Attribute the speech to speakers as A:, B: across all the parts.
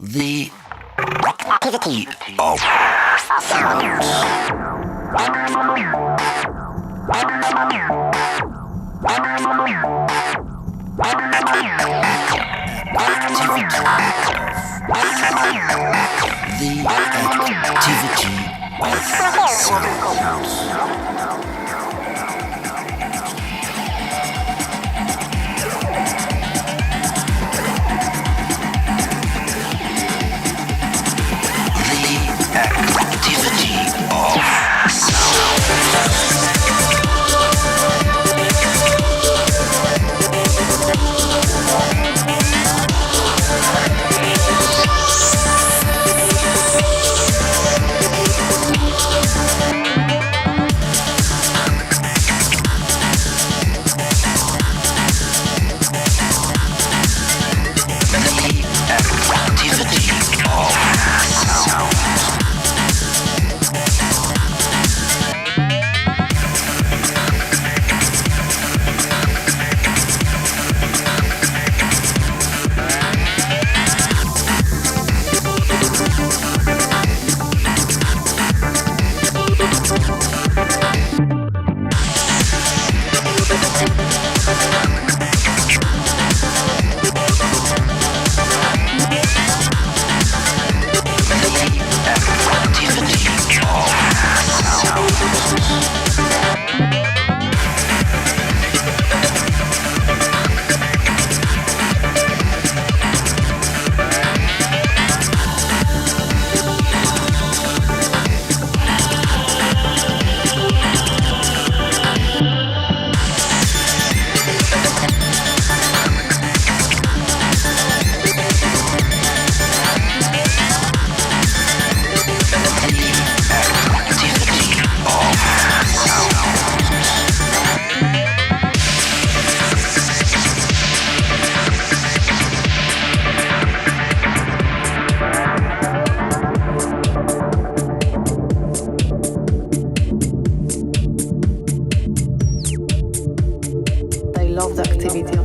A: The activity of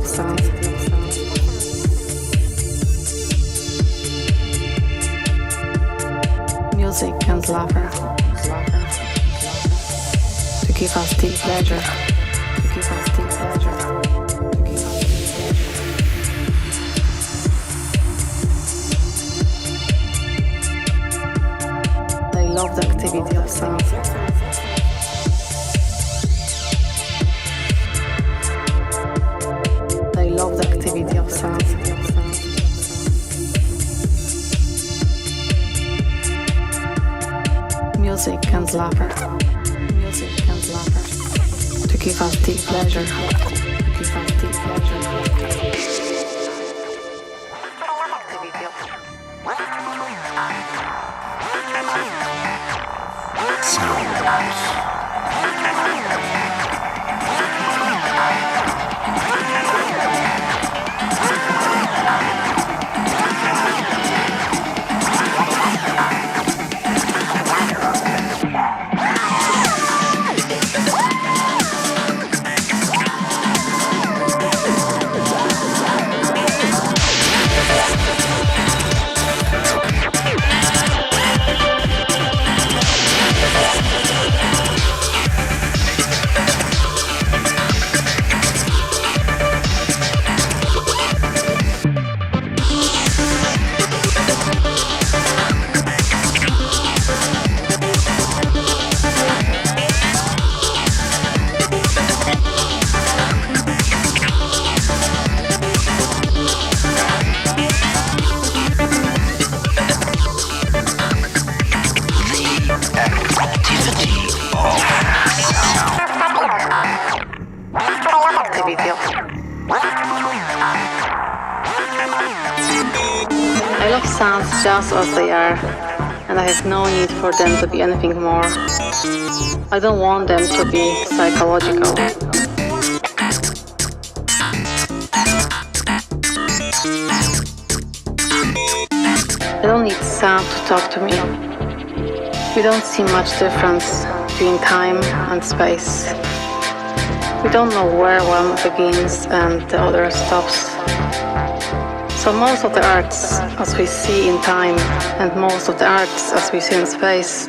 A: sound.
B: I love sounds just as they are, and I have no need for them to be anything more. I don't want them to be psychological. I don't need sound to talk to me. We don't see much difference between time and space. We don't know where one begins and the other stops. So most of the arts as we see in time and most of the arts as we see in space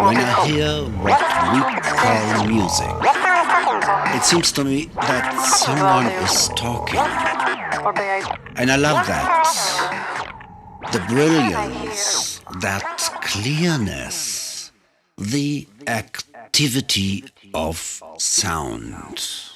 C: When I hear what we call music, it seems to me that someone is talking. And I love that. The brilliance, that clearness, the activity of sound.